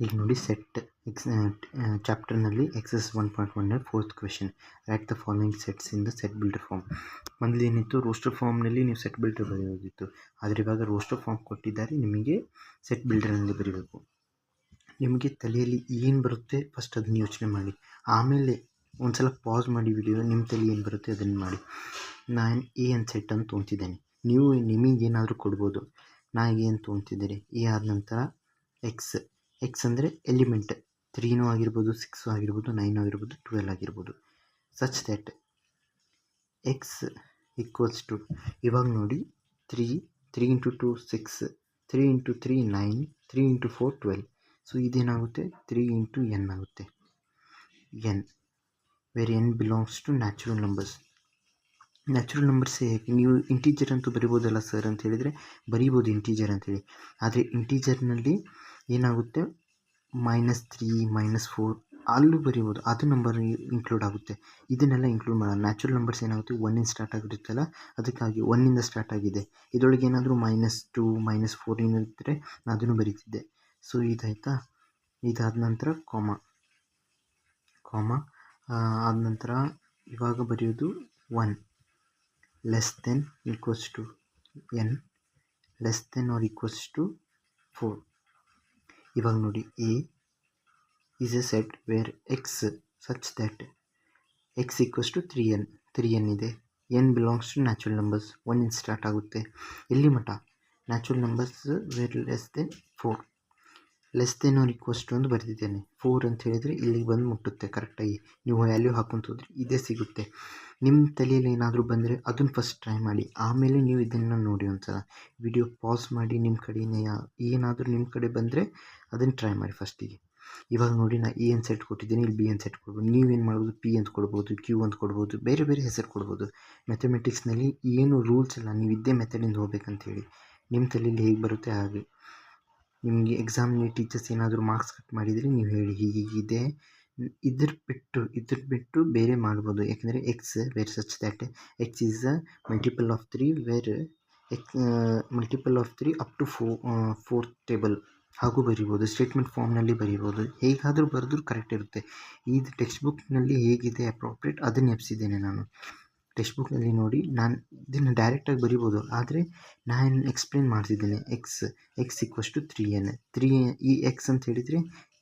ಈಗ ನೋಡಿ ಸೆಟ್ ಚಾಪ್ಟರ್ನಲ್ಲಿ exercise 1.1 4th question. Write the following sets in the set builder form. ಮೊದಲು ಏನಿತ್ತು, ರೋಸ್ಟರ್ ಫಾರ್ಮ್ನಲ್ಲಿ ನೀವು ಸೆಟ್ ಬಿಲ್ಡರ್ ಬರೆಯೋದಿತ್ತು. ಆದರೆ ಇವಾಗ ರೋಸ್ಟರ್ ಫಾರ್ಮ್ ಕೊಟ್ಟಿದ್ದಾರೆ, ನಿಮಗೆ ಸೆಟ್ ಬಿಲ್ಡರ್ನಲ್ಲಿ ಬರೀಬೇಕು. ನಿಮಗೆ ತಲೆಯಲ್ಲಿ ಏನು ಬರುತ್ತೆ ಫಸ್ಟ್ ಅದನ್ನು ಯೋಚನೆ ಮಾಡಿ. ಆಮೇಲೆ ಒಂದು ಸಲ ಪಾಸ್ ಮಾಡಿ ವಿಡಿಯೋ, ನಿಮ್ಮ ತಲೆ ಏನು ಬರುತ್ತೆ ಅದನ್ನು ಮಾಡಿ. ನಾನು ಎ ಅಂತ ಸೆಟ್ ಅಂತ ತೊಗೊತಿದ್ದೇನೆ. ನೀವು ನಿಮಗೇನಾದರೂ ಕೊಡ್ಬೋದು. ನಾನು ಏನು ತೊಗೊತಿದ್ದೀರಿ, ಎ ಆದ ನಂತರ ಎಕ್ಸ್ ಅಂದರೆ ಎಲಿಮೆಂಟ್ 3 ಆಗಿರ್ಬೋದು, 6 ಆಗಿರ್ಬೋದು, 9 ಆಗಿರ್ಬೋದು, 12 ಆಗಿರ್ಬೋದು. Such that x equals to, ಇವಾಗ ನೋಡಿ 3 ಇಂಟು 2 6, 3 ಇಂಟು 3 9, 3 ಇಂಟು 4 12. ಸೊ ಇದೇನಾಗುತ್ತೆ 3 ಇಂಟು n ಆಗುತ್ತೆ. n where n belongs to natural numbers. Natural ನಂಬರ್ಸೇ ಹೇಗೆ, ನೀವು ಇಂಟೀಜರ್ ಅಂತೂ ಬರಿಬೋದಲ್ಲ ಸರ್ ಅಂತ ಹೇಳಿದರೆ ಬರಿಬೋದು ಇಂಟೀಜರ್ ಅಂತೇಳಿ. ಆದರೆ ಇಂಟೀಜರ್ನಲ್ಲಿ ಏನಾಗುತ್ತೆ -3 -4 ಅಲ್ಲೂ ಬರಿಬೋದು, ಅದು ನಂಬರ್ ಇನ್ಕ್ಲೂಡ್ ಆಗುತ್ತೆ. ಇದನ್ನೆಲ್ಲ ಇನ್ಕ್ಲೂಡ್ ಮಾಡೋಣ. ನ್ಯಾಚುರಲ್ ನಂಬರ್ಸ್ ಏನಾಗುತ್ತೆ 1 ಸ್ಟಾರ್ಟ್ ಆಗಿರುತ್ತಲ್ಲ, ಅದಕ್ಕಾಗಿ 1 ಸ್ಟಾರ್ಟ್ ಆಗಿದೆ. ಇದರೊಳಗೆ ಏನಾದರೂ -2 -4 ಏನಿದ್ದರೆ ನಾನು ಅದನ್ನು ಬರೀತಿದ್ದೆ. ಸೊ ಇದಾಯಿತಾ. ಇದಾದ ನಂತರ ಕಾಮ ಆದ ನಂತರ ಇವಾಗ ಬರೆಯೋದು 1 less than equals to n less than or equals to 4. ಇವಾಗ ನೋಡಿ A is a set where x such that x equals to 3n ಇದೆ. n belongs to natural numbers. 1 start ಆಗುತ್ತೆ. ಎಲ್ಲಿ ಮಟ್ಟ natural numbers where less than 4. Less than or equals to ಅಂತ ಬರೆದಿದ್ದೇನೆ. 4 ಅಂತ ಹೇಳಿದರೆ ಇಲ್ಲಿಗೆ ಬಂದು ಮುಟ್ಟುತ್ತೆ ಕರೆಕ್ಟಾಗಿ. ನೀವು ವ್ಯಾಲ್ಯೂ ಹಾಕೊಂತ ಹೋದ್ರೆ ಇದೇ ಸಿಗುತ್ತೆ. ನಿಮ್ಮ ತಲೆಯಲ್ಲಿ ಏನಾದರೂ ಬಂದರೆ ಅದನ್ನು ಫಸ್ಟ್ ಟ್ರೈ ಮಾಡಿ, ಆಮೇಲೆ ನೀವು ಇದನ್ನು ನೋಡಿ. ಒಂದ್ಸಲ ವಿಡಿಯೋ ಪಾಸ್ ಮಾಡಿ ನಿಮ್ಮ ಕಡೆನೇ ಏನಾದರೂ ನಿಮ್ಮ ಕಡೆ ಬಂದರೆ ಅದನ್ನು ಟ್ರೈ ಮಾಡಿ ಫಸ್ಟಿಗೆ. ಇವಾಗ ನೋಡಿ, ನಾನು ಎ ಅಂತ ಸೆಟ್ ಕೊಟ್ಟಿದ್ದೀನಿ, ಇಲ್ಲಿ ಬಿ ಅಂತ ಸೆಟ್ ಕೊಡ್ಬೋದು. ನೀವೇನು ಮಾಡ್ಬೋದು, ಪಿ ಅಂತ ಕೊಡ್ಬೋದು, ಕ್ಯೂ ಅಂತ ಕೊಡ್ಬೋದು, ಬೇರೆ ಬೇರೆ ಹೆಸರು ಕೊಡ್ಬೋದು. ಮ್ಯಾಥಮೆಟಿಕ್ಸ್ನಲ್ಲಿ ಏನು ರೂಲ್ಸ್ ಇಲ್ಲ, ನೀವು ಇದ್ದೇ ಮೆಥಡಿಂದ ಹೋಗ್ಬೇಕಂತೇಳಿ. ನಿಮ್ಮ ತಲೆಯಲ್ಲಿ ಹೇಗೆ ಬರುತ್ತೆ ಹಾಗೆ. ನಿಮಗೆ ಎಕ್ಸಾಮ್ನಲ್ಲಿ ಟೀಚರ್ಸ್ ಏನಾದರೂ ಮಾರ್ಕ್ಸ್ ಕಟ್ ಮಾಡಿದರೆ ನೀವು ಹೇಳಿ ಹೀಗಿದೆ. ಇದ್ರ ಬಿಟ್ಟು ಬೇರೆ ಮಾಡ್ಬೋದು. ಯಾಕೆಂದರೆ x where such that x is a multiple of 3 where multiple of 3 up to 4th table ಹಾಗೂ ಬರಿಬೋದು. ಸ್ಟೇಟ್ಮೆಂಟ್ ಫಾರ್ಮ್ನಲ್ಲಿ ಬರಿಬೋದು. ಹೇಗಾದರೂ ಬರೆದ್ರೂ ಕರೆಕ್ಟ್ ಇರುತ್ತೆ. ಇದು ಟೆಕ್ಸ್ಟ್ ಬುಕ್ನಲ್ಲಿ ಹೇಗಿದೆ ಅಪ್ರೋಪ್ರಿಯೇಟ್ ಅದನ್ನು ಎಪ್ಸಿದ್ದೇನೆ ನಾನು. ಟೆಕ್ಸ್ಟ್ ಬುಕ್ನಲ್ಲಿ ನೋಡಿ, ನಾನು ಇದನ್ನು ಡೈರೆಕ್ಟಾಗಿ ಬರಿಬೋದು, ಆದರೆ ನಾನು ಎಕ್ಸ್ಪ್ಲೇನ್ ಮಾಡ್ತಿದ್ದೇನೆ. X equals to 3n. ಈ ಎಕ್ಸ್ ಅಂತ ಹೇಳಿದರೆ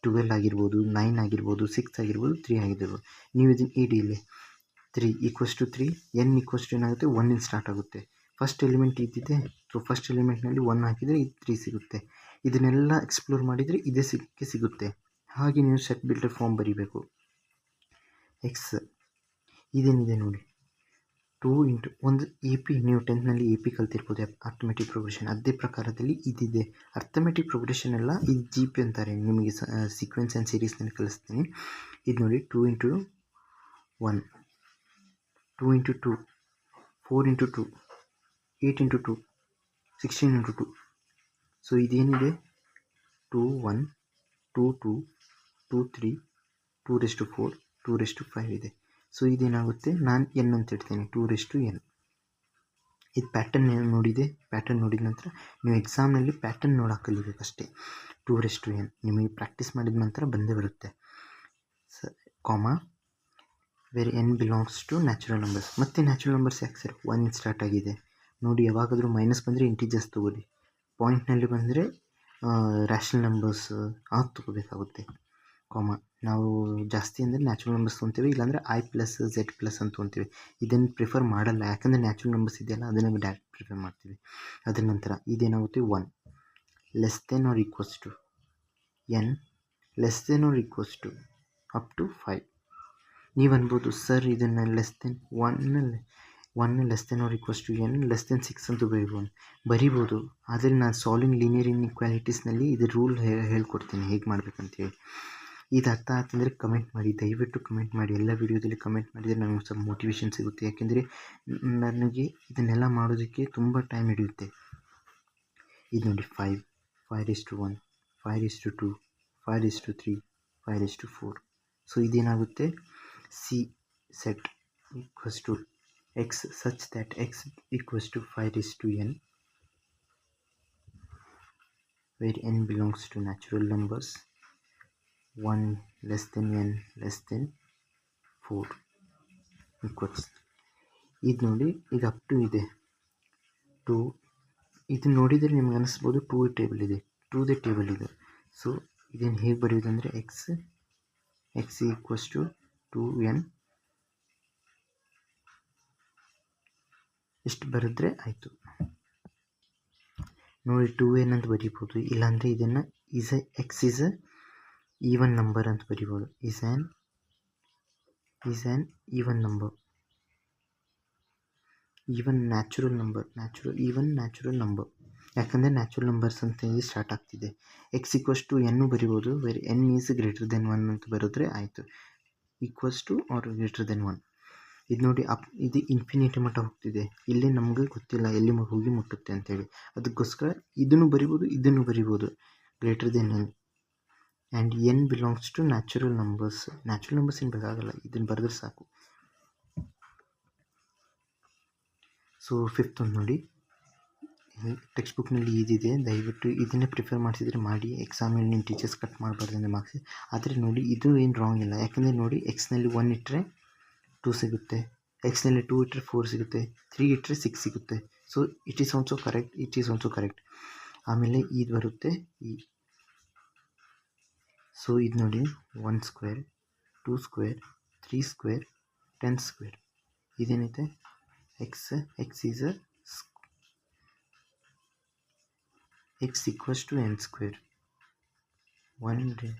12 ಆಗಿರ್ಬೋದು, 9 ಆಗಿರ್ಬೋದು, 6 ಆಗಿರ್ಬೋದು, 3 ಆಗಿರ್ಬೋದು. ನೀವು ಇದನ್ನು ಇಡಿ ಇಲ್ಲಿ 3 equals to 3, n equals to ಏನಾಗುತ್ತೆ 1 ಸ್ಟಾರ್ಟ್ ಆಗುತ್ತೆ. ಫಸ್ಟ್ ಎಲಿಮೆಂಟ್ ಇದ್ದಿದೆ. ಸೊ ಫಸ್ಟ್ ಎಲಿಮೆಂಟ್ನಲ್ಲಿ 1 ಹಾಕಿದರೆ ಇದು 3 ಸಿಗುತ್ತೆ. ಇದನ್ನೆಲ್ಲ ಎಕ್ಸ್ಪ್ಲೋರ್ ಮಾಡಿದರೆ ಇದೇ ಸಿಗುತ್ತೆ. ಹಾಗೆ ನೀವು ಸೆಟ್ ಬಿಲ್ಡರ್ ಫಾರ್ಮ್ ಬರೀಬೇಕು. ಎಕ್ಸ್ ಇದೇನಿದೆ ನೋಡಿ, 2 ಇಂಟು ಒಂದು AP, ನೀವು 10th AP ಕಲ್ತಿರ್ಬೋದು, ಅರ್ಥಮೆಟಿಕ್ ಪ್ರೋಗ್ರೆಷನ್. ಅದೇ ಪ್ರಕಾರದಲ್ಲಿ ಇದಿದೆ. ಅರ್ಥಮೆಟಿಕ್ ಪ್ರೋಗ್ರೆಷನ್ ಎಲ್ಲ ಇದು GP ಅಂತಾರೆ. ನಿಮಗೆ ಸೀಕ್ವೆನ್ಸ್ ಆ್ಯಂಡ್ ಸೀರೀಸ್ನಲ್ಲಿ ಕಲಿಸ್ತೀನಿ. ಇದು ನೋಡಿ 2 into 1, 2 into 2, 4 into 2, 8 into 2, 16 into 2. So ಇದೇನಿದೆ 2 1, 2 2, 2 3, 2⁴, 2⁵ ಇದೆ. ಸೊ ಇದೇನಾಗುತ್ತೆ, ನಾನು n ಅಂತ ಇಡ್ತೇನೆ, 2n. ಇದು ಪ್ಯಾಟರ್ನ್ ನೋಡಿದೆ. ಪ್ಯಾಟರ್ನ್ ನೋಡಿದ ನಂತರ ನೀವು ಎಕ್ಸಾಮ್ನಲ್ಲಿ ಪ್ಯಾಟರ್ನ್ ನೋಡೋಕೆ ಕಲಿಬೇಕಷ್ಟೇ. 2n ನಿಮಗೆ ಪ್ರಾಕ್ಟೀಸ್ ಮಾಡಿದ ನಂತರ ಬಂದೇ ಬರುತ್ತೆ. Where n belongs to natural numbers. ಮತ್ತು ನ್ಯಾಚುರಲ್ ನಂಬರ್ಸ್ ಯಾಕೆ ಸರ್ 1 ಸ್ಟಾರ್ಟ್ ಆಗಿದೆ ನೋಡಿ. ಯಾವಾಗಾದರೂ ಮೈನಸ್ ಬಂದರೆ ಇಂಟೀಜರ್ಸ್ ತೊಗೊಳ್ಳಿ. ಪಾಯಿಂಟ್ನಲ್ಲಿ ಬಂದರೆ ರ್ಯಾಷನಲ್ ನಂಬರ್ಸ್ ಅದು ತೊಗೋಬೇಕಾಗುತ್ತೆ. ನಾವು ಜಾಸ್ತಿ ಅಂದರೆ ನ್ಯಾಚುರಲ್ ನಂಬರ್ಸ್ ತೊಗೊತೀವಿ, ಇಲ್ಲಾಂದರೆ I+Z+ ಅಂತ ತೊಗೊತೀವಿ. ಇದನ್ನು ಪ್ರಿಫರ್ ಮಾಡಲ್ಲ, ಯಾಕಂದರೆ ನ್ಯಾಚುರಲ್ ನಂಬರ್ಸ್ ಇದೆಯಲ್ಲ ಅದನ್ನು ಡೈರೆಕ್ಟ್ ಪ್ರಿಫರ್ ಮಾಡ್ತೀವಿ. ಅದರ ನಂತರ ಇದೇನಾಗುತ್ತೆ 1 less than or equals to n less than or equals to up to 5. ನೀವು ಅನ್ಬೋದು ಸರ್ ಇದನ್ನು less than 1 less than or equals to n less than 6 ಅಂತೂ ಬರಿಬೋದು. ಆದರೆ ನಾನು ಸಾಲ್ವಿಂಗ್ ಲೀನಿಯರ್ ಇನ್ಇಕ್ವಾಲಿಟೀಸ್ನಲ್ಲಿ ಇದು ರೂಲ್ ಹೇಳ್ಕೊಡ್ತೀನಿ ಹೇಗೆ ಮಾಡಬೇಕಂತೇಳಿ. ಇದು ಅರ್ಥ ಆಯ್ತಂದರೆ ಕಮೆಂಟ್ ಮಾಡಿ, ದಯವಿಟ್ಟು ಕಮೆಂಟ್ ಮಾಡಿ. ಎಲ್ಲ ವೀಡಿಯೋದಲ್ಲಿ ಕಮೆಂಟ್ ಮಾಡಿದರೆ ನನಗೆ ಸ್ವಲ್ಪ ಮೋಟಿವೇಶನ್ ಸಿಗುತ್ತೆ. ಯಾಕೆಂದರೆ ನನಗೆ ಇದನ್ನೆಲ್ಲ ಮಾಡೋದಕ್ಕೆ ತುಂಬ ಟೈಮ್ ಹಿಡಿಯುತ್ತೆ. ಇದು ನೋಡಿ 5:1, 5:2, 5:3, 5:4. ಸೊ ಇದೇನಾಗುತ್ತೆ, C set equals to x such that x equals to 5:n, where n belongs to natural numbers 1 less then n less than 4 equals ಇದು ನೋಡಿ ಇದು ಅಪ್ ಟು ಇದೆ 2 ಇದನ್ನ ನೋಡಿದರೆ ನಿಮ್ಗೆ ಅನಿಸ್ಬೋದು 2 ಟೇಬಲ್ ಇದೆ 2ದೇ ಟೇಬಲ್ ಇದೆ. ಸೊ ಇದನ್ನು ಹೇಗೆ ಬರೆಯೋದಂದರೆ ಎಕ್ಸ್ ಈಕ್ವಲ್ಸ್ ಟು 2n ಇಷ್ಟು ಬರೆದ್ರೆ ಆಯಿತು. ನೋಡಿ 2n ಅಂತ ಬರಿಬೋದು, ಇಲ್ಲಾಂದರೆ ಇದನ್ನು x is a even number ಅಂತ ಬರಿಬೋದು. Is an even number, even natural number, ಯಾಕಂದರೆ ನ್ಯಾಚುರಲ್ ನಂಬರ್ಸ್ ಅಂತ ಸ್ಟಾರ್ಟ್ ಆಗ್ತಿದೆ. ಎಕ್ಸ್ ಈಕ್ವಲ್ಸ್ ಟು ಎನ್ನು ಬರಿಬೋದು, where n is greater than 1 ಅಂತ ಬರೆದ್ರೆ ಆಯಿತು. Equals to or greater than 1. ಇದು ನೋಡಿ ಇದು ಇನ್ಫಿನಿಟಿ ಮಟ್ಟ ಹೋಗ್ತಿದೆ, ಇಲ್ಲಿ ನಮಗೆ ಗೊತ್ತಿಲ್ಲ ಎಲ್ಲಿ ಹೋಗಿ ಮುಟ್ಟುತ್ತೆ ಅಂತೇಳಿ. ಅದಕ್ಕೋಸ್ಕರ ಇದನ್ನು ಬರಿಬೋದು greater than n. And n belongs to natural numbers ಏನು ಬೇಕಾಗಲ್ಲ, ಇದನ್ನು ಬರೆದ್ರೆ ಸಾಕು. ಸೊ ಫಿಫ್ತ್ ಒಂದು ನೋಡಿ, ಟೆಕ್ಸ್ಟ್ ಬುಕ್ನಲ್ಲಿ ಇದಿದೆ, ದಯವಿಟ್ಟು ಇದನ್ನೇ ಪ್ರಿಫರ್ ಮಾಡಿಸಿದ್ರೆ ಮಾಡಿ. ಎಕ್ಸಾಮಲ್ಲಿ ನಿಮ್ಮ ಟೀಚರ್ಸ್ ಕಟ್ ಮಾಡಬಾರ್ದು ಅಂದರೆ ಮಾರ್ಕ್ಸ್. ಆದರೆ ನೋಡಿ ಇದು ಏನು ರಾಂಗ್ ಇಲ್ಲ, ಯಾಕಂದರೆ ನೋಡಿ ಎಕ್ಸ್ನಲ್ಲಿ 1 ಇಟ್ಟರೆ 2 ಸಿಗುತ್ತೆ, ಎಕ್ಸ್ನಲ್ಲಿ 2 ಇಟ್ಟರೆ 4 ಸಿಗುತ್ತೆ, 3 ಇಟ್ಟರೆ 6 ಸಿಗುತ್ತೆ. So it is also correct. ಆಮೇಲೆ ಇದು ಬರುತ್ತೆ ಸೊ ಇದು ನೋಡಿ 1 ಸ್ಕ್ವೇರ್ 2 ಸ್ಕ್ವೇರ್ 3 ಸ್ಕ್ವೇರ್ 10 ಸ್ಕ್ವೇರ್ ಇದೇನೈತೆ x is a x equals to n square 1 day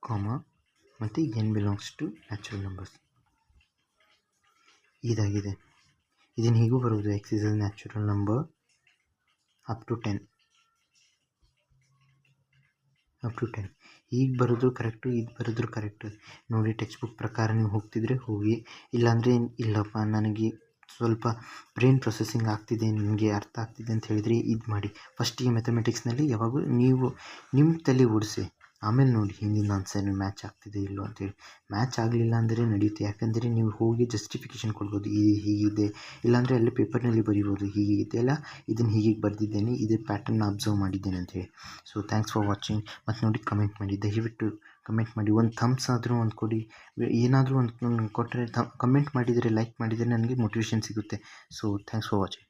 comma ಮತ್ತು n belongs to natural numbers ಇದಾಗಿದೆ. ಇದನ್ನು ಹೀಗೂ ಬರೋದು x is a natural number up to 10 ಈಗ ಬರೋದು ಕರೆಕ್ಟು, ಇದು ಬರೋದ್ರು ಕರೆಕ್ಟು. ನೋಡಿ ಟೆಕ್ಸ್ಟ್ ಬುಕ್ ಪ್ರಕಾರ ನೀವು ಹೋಗ್ತಿದ್ರೆ ಹೋಗಿ, ಇಲ್ಲಾಂದರೆ ಇಲ್ಲಪ್ಪ ನನಗೆ ಸ್ವಲ್ಪ ಬ್ರೈನ್ ಪ್ರೊಸೆಸಿಂಗ್ ಆಗ್ತಿದೆ, ನಿಮಗೆ ಅರ್ಥ ಆಗ್ತಿದೆ ಅಂತ ಹೇಳಿದರೆ ಇದು ಮಾಡಿ. ಫಸ್ಟಿಗೆ ಮ್ಯಾಥಮೆಟಿಕ್ಸ್ನಲ್ಲಿ ಯಾವಾಗಲೂ ನೀವು ನಿಮ್ಮ ತಲೆ ಓಡಿಸಿ, ಆಮೇಲೆ ನೋಡಿ ಹಿಂದಿನ ಆನ್ಸರ್ ಮ್ಯಾಚ್ ಆಗ್ತಿದೆ ಇಲ್ಲೋ ಅಂತೇಳಿ. ಮ್ಯಾಚ್ ಆಗಲಿಲ್ಲ ಅಂದರೆ ನಡೆಯುತ್ತೆ, ಯಾಕಂದರೆ ನೀವು ಹೋಗಿ ಜಸ್ಟಿಫಿಕೇಷನ್ ಕೊಡ್ಬೋದು, ಹೀಗಿದೆ, ಇಲ್ಲಾಂದರೆ ಅಲ್ಲಿ ಪೇಪರ್ನಲ್ಲಿ ಬರೀಬೋದು ಹೀಗಿದೆ ಅಲ್ಲ, ಇದನ್ನು ಹೀಗೆ ಬರೆದಿದ್ದೇನೆ, ಇದು ಪ್ಯಾಟರ್ನ ಅಬ್ಸರ್ವ್ ಮಾಡಿದ್ದೇನೆ ಅಂತೇಳಿ. So thanks for watching. ಮತ್ತು ನೋಡಿ ಕಮೆಂಟ್ ಮಾಡಿ, ದಯವಿಟ್ಟು ಕಮೆಂಟ್ ಮಾಡಿ, ಒಂದು ಥಮ್ಸ್ ಆದರೂ ಒಂದು ಕೊಡಿ, ಏನಾದರೂ ಒಂದು ಕೊಟ್ಟರೆ ಕಮೆಂಟ್ ಮಾಡಿದರೆ, ಲೈಕ್ ಮಾಡಿದರೆ ನನಗೆ ಮೋಟಿವೇಶನ್ ಸಿಗುತ್ತೆ. So thanks for watching.